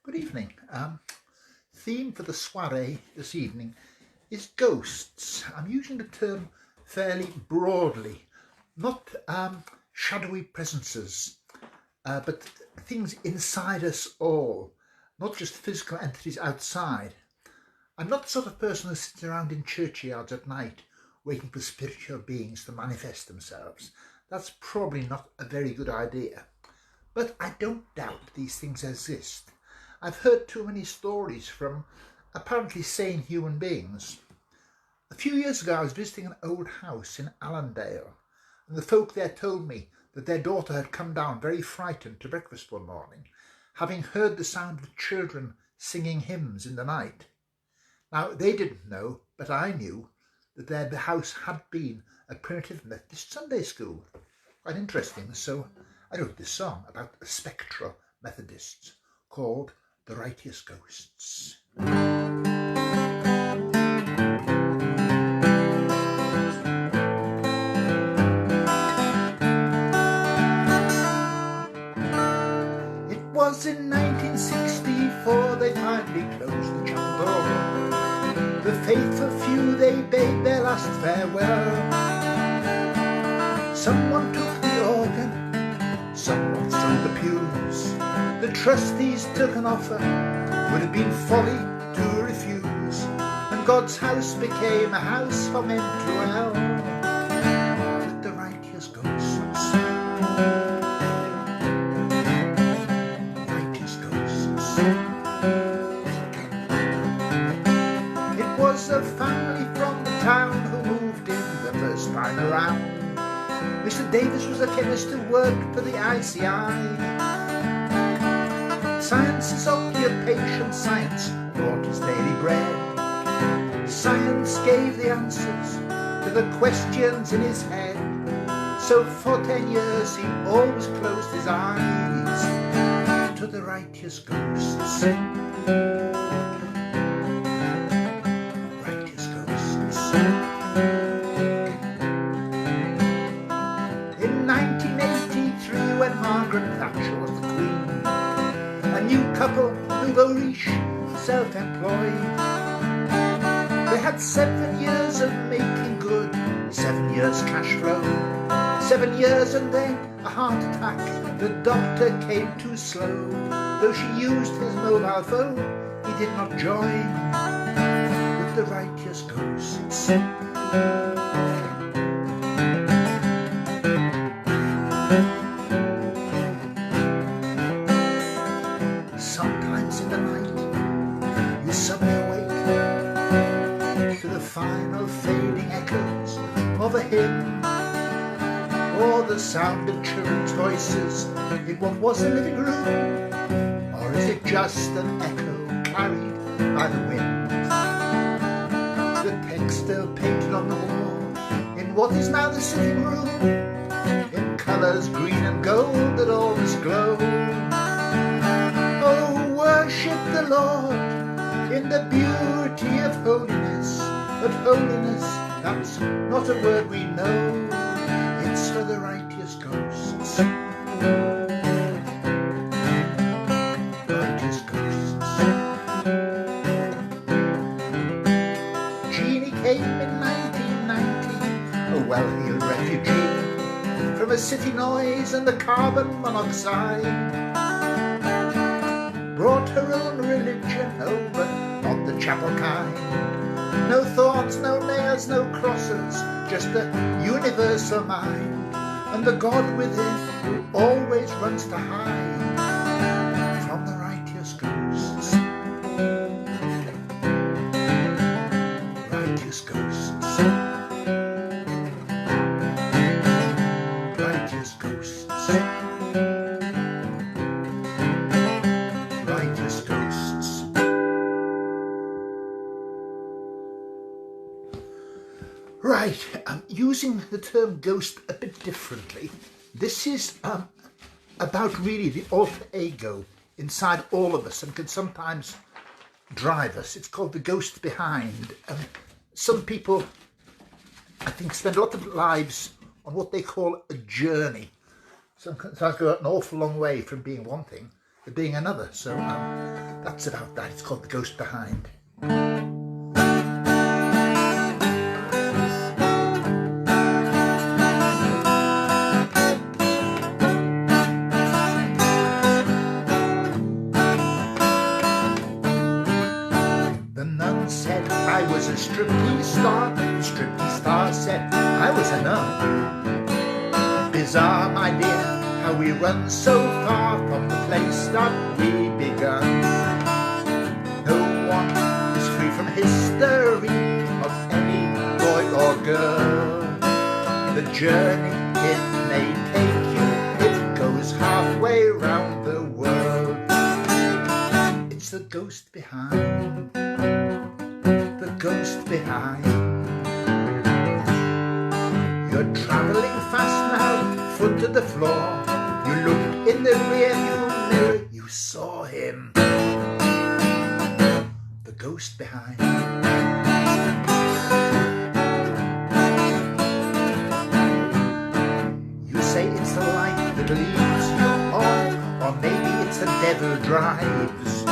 Good evening. Theme for the soiree this evening is ghosts. I'm using the term fairly broadly, not shadowy presences, but things inside us all, not just physical entities outside. I'm not the sort of person who sits around in churchyards at night waiting for spiritual beings to manifest themselves. That's probably not a very good idea. But I don't doubt these things exist. I've heard too many stories from apparently sane human beings. A few years ago I was visiting an old house in Allendale, and the folk there told me that their daughter had come down very frightened to breakfast one morning, having heard the sound of children singing hymns in the night. Now they didn't know, but I knew, that their house had been a primitive Methodist Sunday school. Quite interesting, so I wrote this song about the spectral Methodists called The Righteous Ghosts. It was in 1964 they finally closed the chapel door. The faithful few, they bade their last farewell. Someone took the organ, someone filled the pews. The trustees took an offer, would have been folly to refuse, and God's house became a house for men to dwell, with the righteous ghosts. Righteous ghosts. It was a family from the town who moved in the first time around. Mr. Davis was a chemist who worked for the ICI. Science is occupation, science brought his daily bread. Science gave the answers to the questions in his head. So for 10 years he always closed his eyes to the righteous ghosts. Righteous ghosts. In 1983, when Margaret Thatcher was the Queen, a new couple, nouveau riche, self-employed. They had 7 years of making good, 7 years cash flow, 7 years and then a heart attack. The doctor came too slow. Though she used his mobile phone, he did not join with the righteous ghosts. Sometimes in the night you suddenly awake to the final fading echoes of a hymn, or the sound of children's voices in what was a living room. Or is it just an echo carried by the wind? The text still painted on the wall in what is now the sitting room, in colours green and gold that always glow. Oh, worship the Lord in the beauty of holiness. But holiness, that's not a word we know. It's for the righteous ghosts. Righteous ghosts. Jeannie came in 1990, a well-heeled refugee from a city noise and the carbon monoxide. Brought her own religion over, not the chapel kind. No thorns, no nails, no crosses, just a universal mind, and the God within who always runs to hide from the righteous ghosts. Righteous ghosts. Righteous ghosts. Righteous ghosts. Right, I'm using the term ghost a bit differently. This is about really the alter ego inside all of us and can sometimes drive us. It's called the ghost behind. Some people, I think, spend a lot of lives on what they call a journey. Sometimes go an awful long way from being one thing to being another. So That's about that. It's called The Ghost Behind. The nun said I was a striptease star. The striptease star said I was a nun. Bizarre, my dear, how we run so far from the place that we begun. No one is free from history of any boy or girl. The journey it may take you, it goes halfway round the world. It's the ghost behind, the ghost behind. You're travelling fast now, foot to the floor. You looked in the rearview mirror, you saw him, the ghost behind. You say it's the light that leads you on, or maybe it's the devil drives.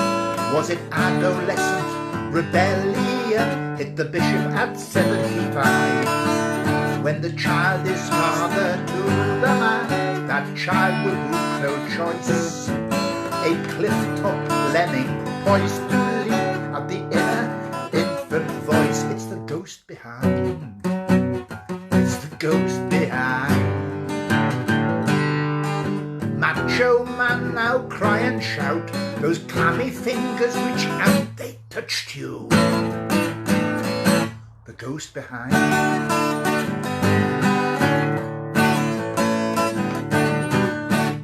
Was it adolescent rebellion hit the bishop at 75? When the child is father to the man, that child will brook no choice. A cliff-top lemming poised to leap at the inner infant voice. It's the ghost behind. It's the ghost behind. Macho man, now cry and shout. Those clammy fingers reach out, they touched you. The ghost behind.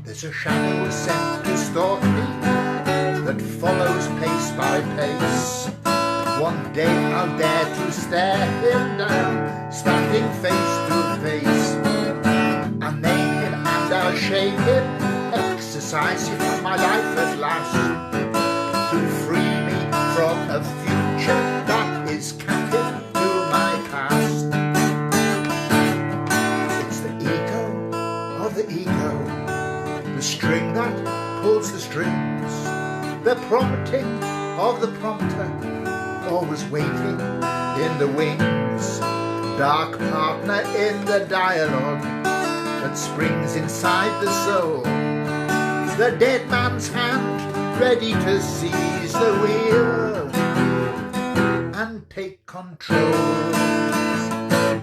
There's a shadow sent to stalk me that follows pace by pace. One day I'll dare to stare him down, standing face to face. I'll name him and I'll shame him, exercise him for my life at last, to free me from a future that is captive to my past. It's the ego of the ego, the string that pulls the strings, the prompting of the prompter, always waiting in the wings. Dark partner in the dialogue that springs inside the soul. The dead man's hand ready to seize the wheel and take control.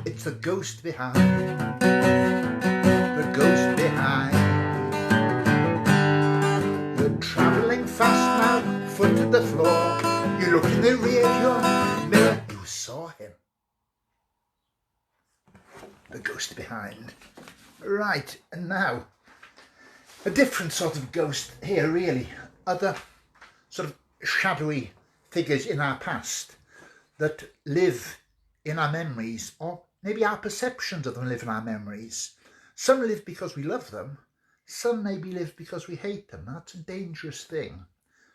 It's the ghost behind, the ghost behind. You're travelling fast now, foot to the floor. You look in the rearview mirror, you saw him, the ghost behind. Right, and now a different sort of ghost here, really. Other sort of shadowy figures in our past that live in our memories, or maybe our perceptions of them live in our memories. Some live because we love them, some maybe live because we hate them. That's a dangerous thing.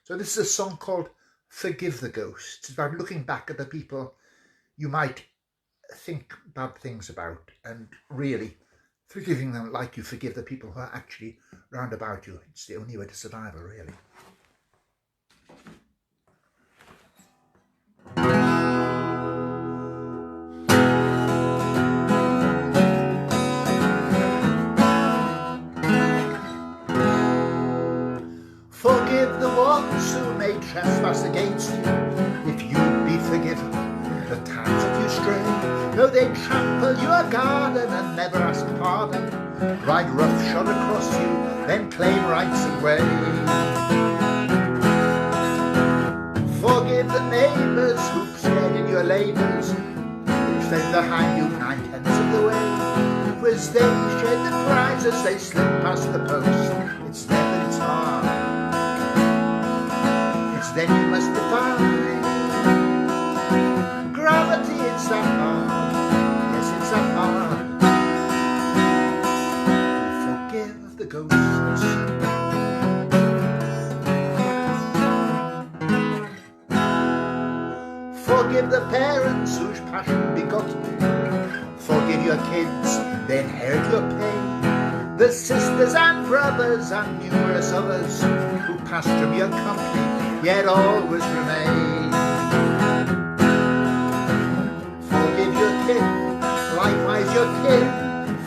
So this is a song called Forgive the Ghosts. It's about looking back at the people you might think bad things about and really forgiving them like you forgive the people who are actually round about you. It's the only way to survive, really. Forgive the ones who may trespass against you, if you be forgiven the times that you stray. Though they trample your garden and never ask pardon, ride roughshod across you, then claim rights and way. Forgive the neighbours who shared in your labours, who stayed behind you 9/10 of the way. Was they shared the prize as they slipped past the post. It's then that it's hard, it's then you must define. Gravity, it's that hard, yes, it's that hard to forgive the ghosts. Forgive the parents whose passion begot you. Forgive your kids, they inherit your pain. The sisters and brothers and numerous others who passed from your company yet always remain. Forgive your kin, likewise your kin,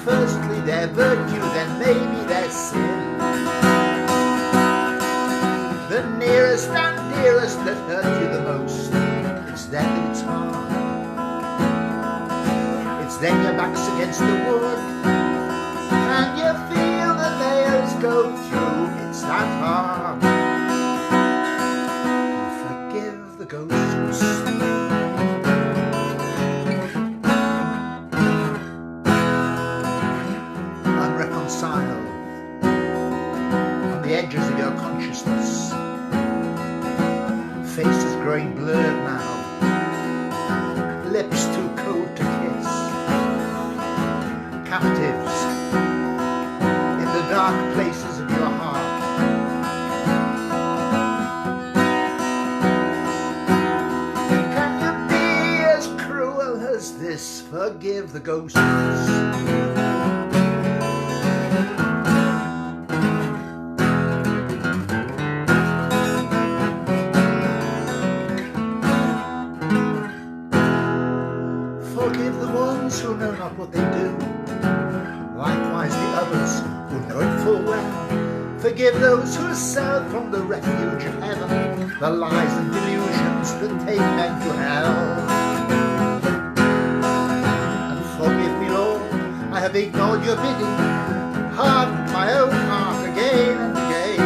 firstly their virtue, then maybe their sin. The nearest and dearest that hurt you the most, it's then that it's hard. It's then your back's against the wood, and you feel the nails go through, it's that hard. Forgive the ghosts. Unreconciled on the edges of your consciousness, faces growing blurred now, lips too cold to kiss, captives in the dark places of your heart. Can you be as cruel as this? Forgive the ghosts. Forgive the ones who know not what they do, likewise the others who know it full well. Forgive those who assail from the refuge of heaven the lies and delusions that take men to hell. And forgive me, Lord, I have ignored your bidding, hardened my own heart again and again.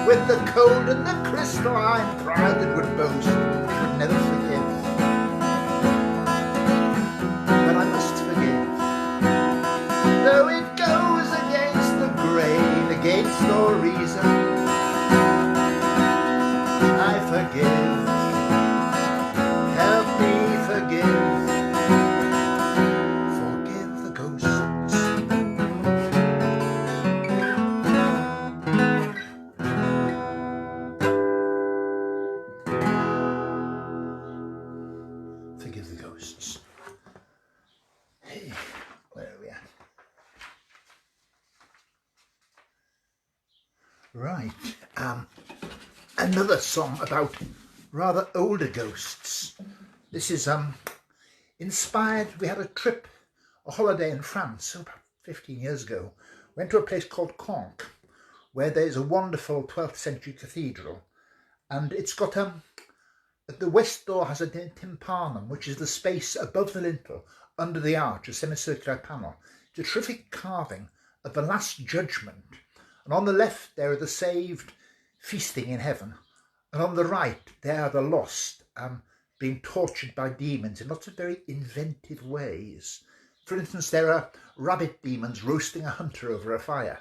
With the cold and the crystalline pride that would boast, would never forgive. Though it goes against the grain, against all reason, I forgive. Help me forgive. Forgive the ghosts. Forgive the ghosts. Hey, where are we at? Right, another song about rather older ghosts. This is inspired. We had a trip, a holiday in France about 15 years ago. Went to a place called Conques, where there's a wonderful 12th century cathedral, and it's got at the west door has a tympanum, which is the space above the lintel under the arch, a semicircular panel. It's a terrific carving of the Last Judgment. And on the left, there are the saved feasting in heaven. And on the right, there are the lost being tortured by demons in lots of very inventive ways. For instance, there are rabbit demons roasting a hunter over a fire.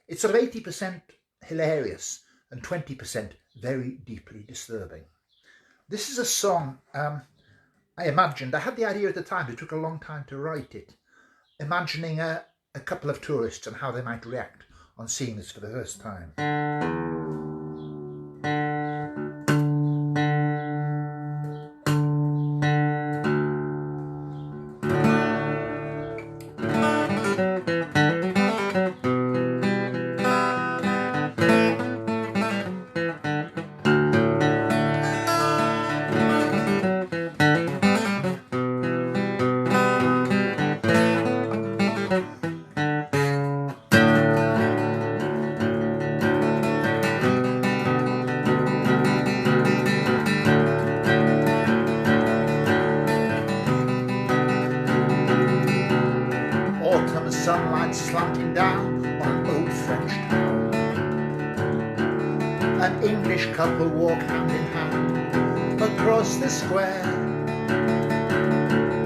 It's sort of 80% hilarious and 20% very deeply disturbing. This is a song I imagined. I had the idea at the time. It took a long time to write it. Imagining a couple of tourists and how they might react on seeing this for the first time. Sunlight slanting down on an old French town. An English couple walk hand in hand across the square,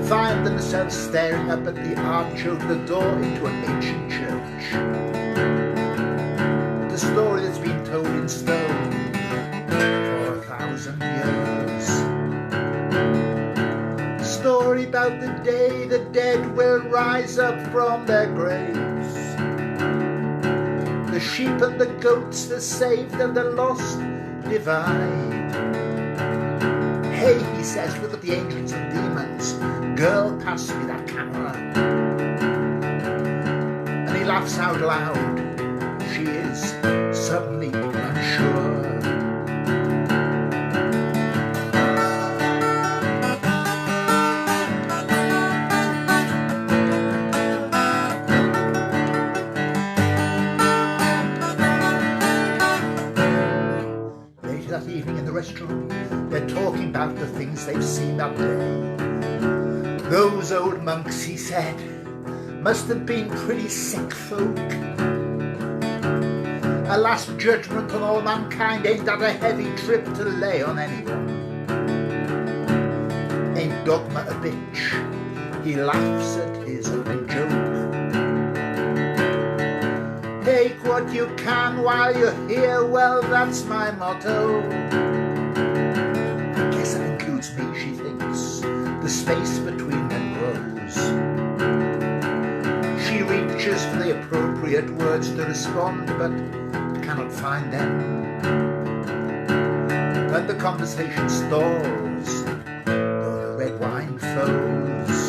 find themselves staring up at the arch of the door into an ancient church. The story that's been told in stone for 1,000 years. Story about the day the dead will rise up from their graves. The sheep and the goats, the saved and the lost divide. Hey, he says, look at the angels and demons. Girl, pass me that camera. And he laughs out loud. She is suddenly unsure. the restaurant. They're talking about the things they've seen that day. Those old monks, he said, must have been pretty sick folk. A last judgment on all mankind ain't that a heavy trip to lay on anyone. Ain't dogma a bitch? He laughs at his own joke. Take what you can while you're here, well, that's my motto. I guess that includes me, she thinks. The space between them grows. She reaches for the appropriate words to respond, but cannot find them. Then the conversation stalls, though the red wine flows.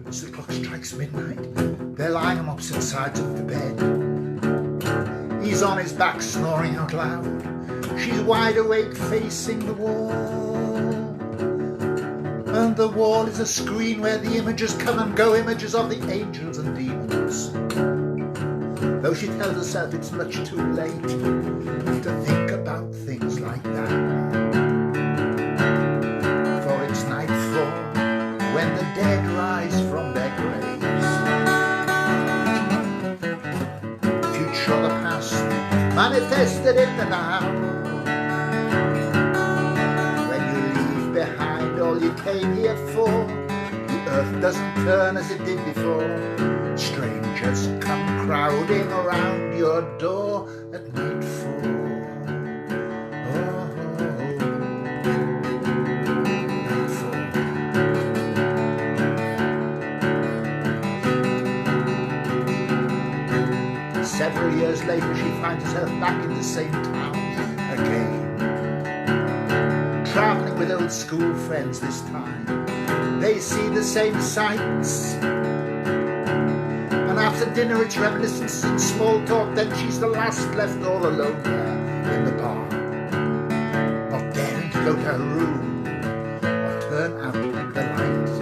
'Cause the clock strikes midnight. They're lying on opposite sides of the bed. He's on his back snoring out loud. She's wide awake facing the wall. And the wall is a screen where the images come and go, images of the angels and demons. Though she tells herself it's much too late to think about things like that. For it's nightfall when the dead rise from their graves. The future or the past manifested in the now. When you leave behind all you came here for, the earth doesn't turn as it did before. Strangers come crowding around your door at nightfall. Several years later, she finds herself back in the same town again, travelling with old school friends this time. They see the same sights, and after dinner it's reminiscence and small talk. Then she's the last left all alone there in the bar, not daring to go to her room or turn out the light,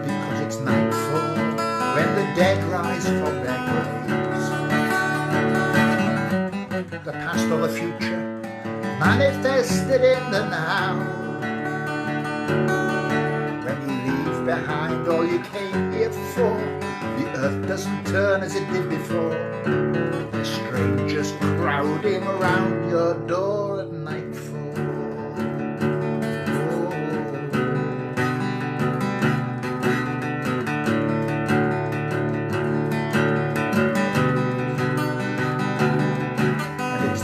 because it's nightfall when the dead rise from their graves. The past or the future manifested in the now. When you leave behind all you came here for, the earth doesn't turn as it did before. There's strangers crowding around your door at nightfall.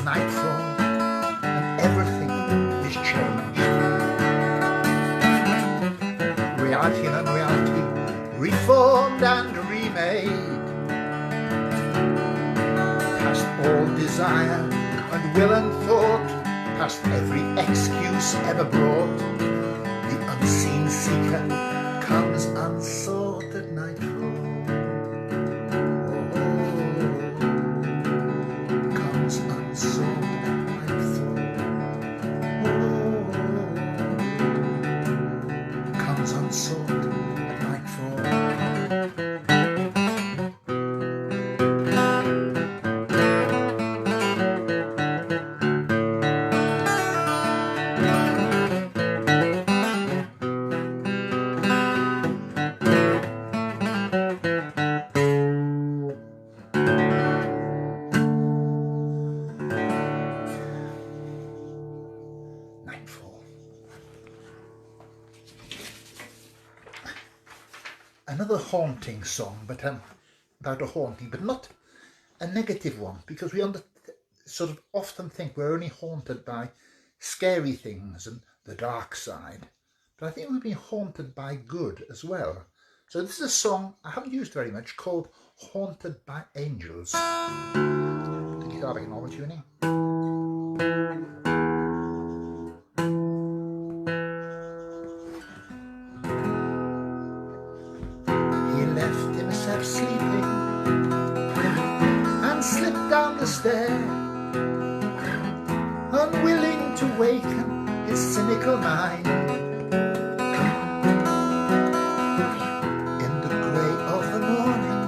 Nightfall, and everything is changed. Reality and unreality, reformed and remade. Past all desire and will and thought, past every excuse ever brought, the unseen seeker comes unsought at nightfall. Unsought at nightfall. Nightfall. Another haunting song, but about a haunting, but not a negative one, because we sort of often think we're only haunted by scary things and the dark side, but I think we've been haunted by good as well. So this is a song I haven't used very much called Haunted by Angels. The guitar back in normal tuning. Sleeping and slipped down the stair, unwilling to waken his cynical mind. In the grey of the morning,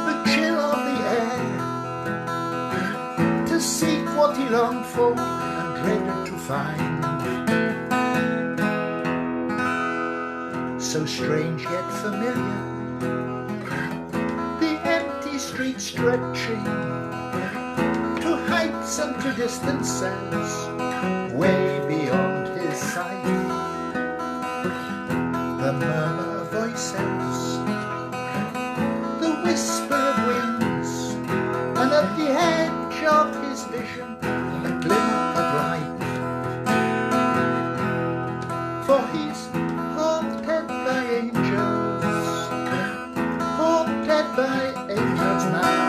the chill of the air, to seek what he longed for and dreaded to find. So strange yet familiar, the empty street stretching to heights and to distances way beyond his sight. The murmur of voices, the whisper of winds, and at the edge of his vision a glimmer of light. For he's haunted by angels, haunted by angels now.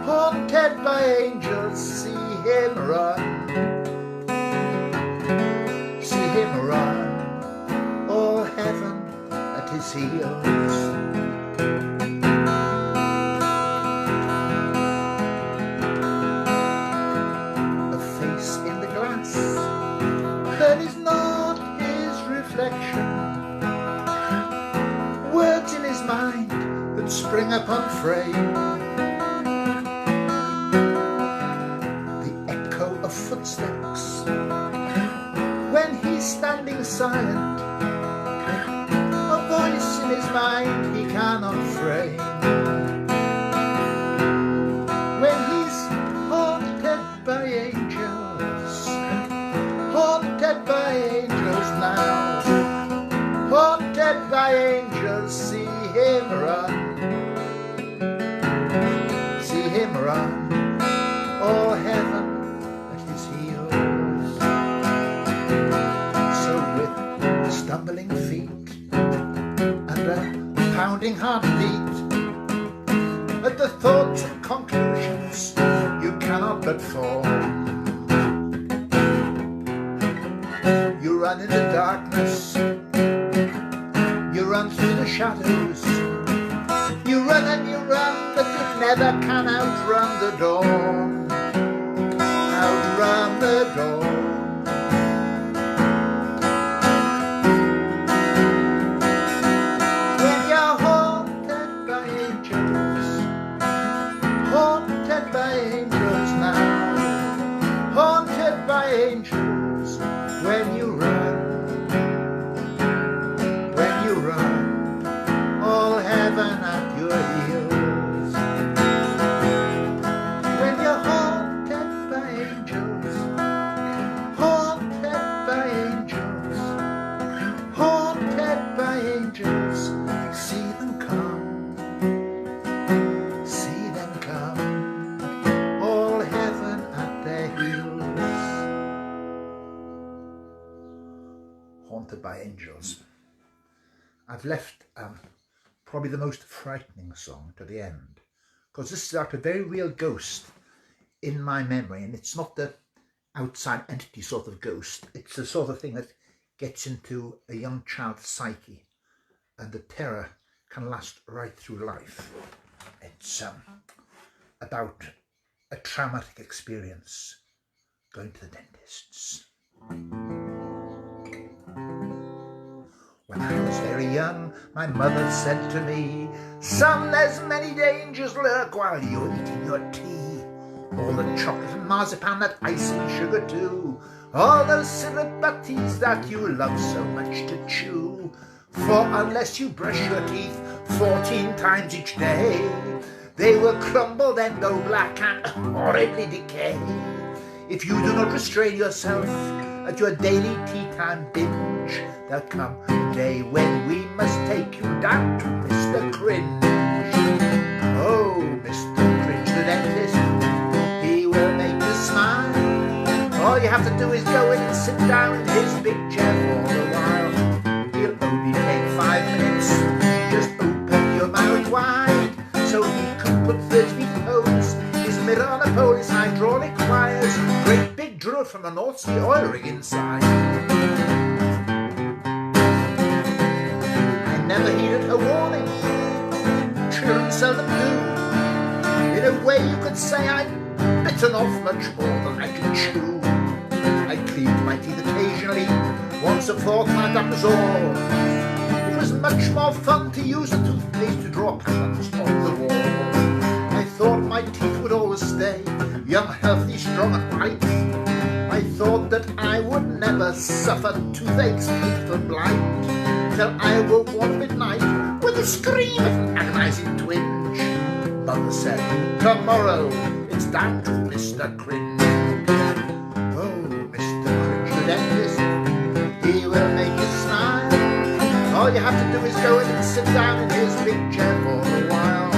Haunted by angels, see him run, see him run, all heaven at his heels. A face in the glass that is not his reflection, words in his mind that spring up unframed, footsteps when he's standing silent, a voice in his mind he cannot frame. When he's haunted by angels, haunted by angels now, haunted by angels, see him run, see him run, all heaven his heels. So with stumbling feet and a pounding heartbeat, at the thoughts and conclusions you cannot but form, you run in the darkness, you run through the shadows, you run and you run, but you never can outrun the dawn. Outrun the dawn. When you're haunted by angels, haunted by angels now, haunted by angels, when you run, all heaven at your heels. When you're haunted by angels, haunted by angels, haunted by angels, see them come, see them come, all heaven at their heels. Haunted by angels. I've left probably the most frightening song to the end, because this is about a very real ghost in my memory, and it's not the outside entity sort of ghost. It's the sort of thing that gets into a young child's psyche, and the terror can last right through life. It's about a traumatic experience going to the dentist's. When I was very young, my mother said to me, "Son, there's many dangers lurk while you're eating your tea. All the chocolate and marzipan, that icing sugar too, all those syrup butties that you love so much to chew. For unless you brush your teeth 14 times each day, they will crumble, then go black and horribly decay. If you do not restrain yourself at your daily tea time binge, there'll come a day when we must take you down to Mr. Cringe. Oh, Mr. Cringe, the dentist, he will make you smile. All you have to do is go in and sit down in his big chair for a while. He'll only take 5 minutes. Just open your mouth wide so he can put 30 holes. His mirror on a pole, his hydraulic wires, great big drill from a North Sea oil rig inside. I never heeded a warning. Children seldom do. In a way you could say I bitten off much more than I could chew. I cleaned my teeth occasionally, once a fortnight, that was all. It was much more fun to use a toothpaste to draw patterns on the wall. I thought my teeth would always stay young, healthy, strong and white. I thought that I would never suffer toothaches, painful, blind, till I woke one midnight with a scream of an agonising twinge. Mother said, tomorrow it's down to Mr. Cringe. Oh, Mr. Cringe, the dentist, he will make you smile. All you have to do is go in and sit down in his big chair for a while.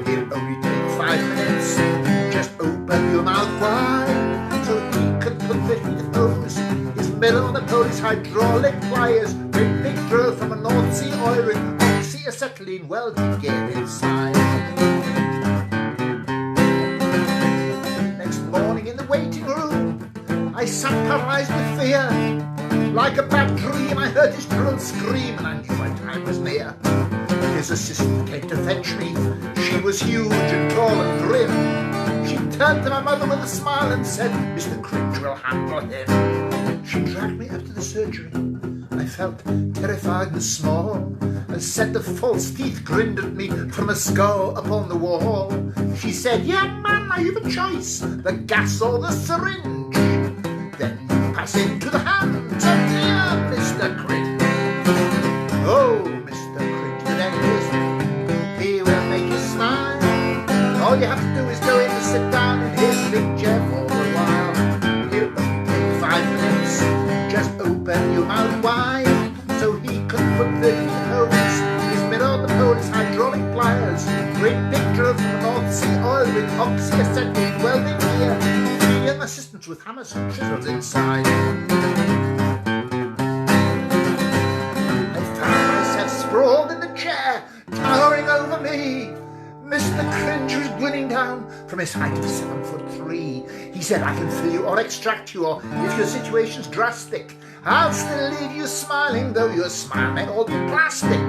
He'll only take 5 minutes, just open your mouth wide, so he can put the teeth hose, his middle on the police hydraulic pliers, great big drill from a North Sea oil rig, oxyacetylene welding gear inside. Next morning in the waiting room, I sat paralysed with fear. Like a bad dream, I heard his drill scream, and I knew my time was near. His assistant came to fetch me. She was huge and tall and grim. She turned to my mother with a smile and said, Mr. Cringe will handle him. She dragged me up to the surgery. I felt terrified and small. A set of false teeth grinned at me from a skull upon the wall. She said, young man, now you've a choice, the gas or the syringe. Then you pass into the hands of dear Mr. Cringe. Oh, Mr. Cringe, the dentist, he will make you smile. All you have to do is go in and sit down in his big chair for a while. He'll only take 5 minutes, just open your mouth wide, so he can put the teeth hose, his middle on the police hydraulic pliers, great big drill from the North Sea oil rig, oxyacetylene welding gear, 3 young assistants with hammers and chisels inside. I found myself sprawled in the chair, towering over me. Mr. Cringe was grinning down from his height of 7'3". He said, I can fill you or extract you, or if your situation's drastic, I'll still leave you smiling, though your smile may all be plastic.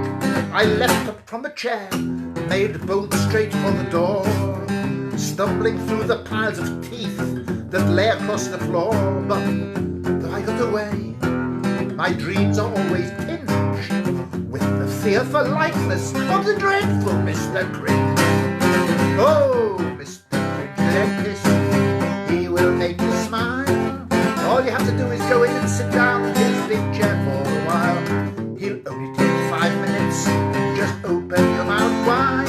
I leapt up from the chair, made bold straight for the door, stumbling through the piles of teeth that lay across the floor. But though I got away, my dreams are always tinged with the fearful likeness of the dreadful Mr. Cringe. Oh, Mr. Cringe, the dentist, he will make you smile. All you have to do is go in and sit down in his big chair for a while. He'll only take 5 minutes, just open your mouth wide,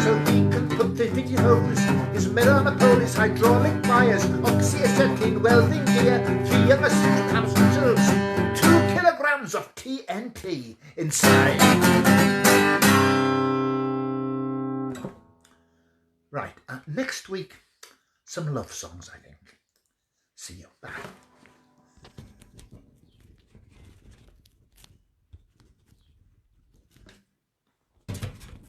so he can put the fitty hose, his middle on the police hydraulic pliers, oxyacetylene welding gear, 3 young assistant hammers and tools, 2 kilograms of TNT inside. Right, next week, some love songs, I think. See you. Bye.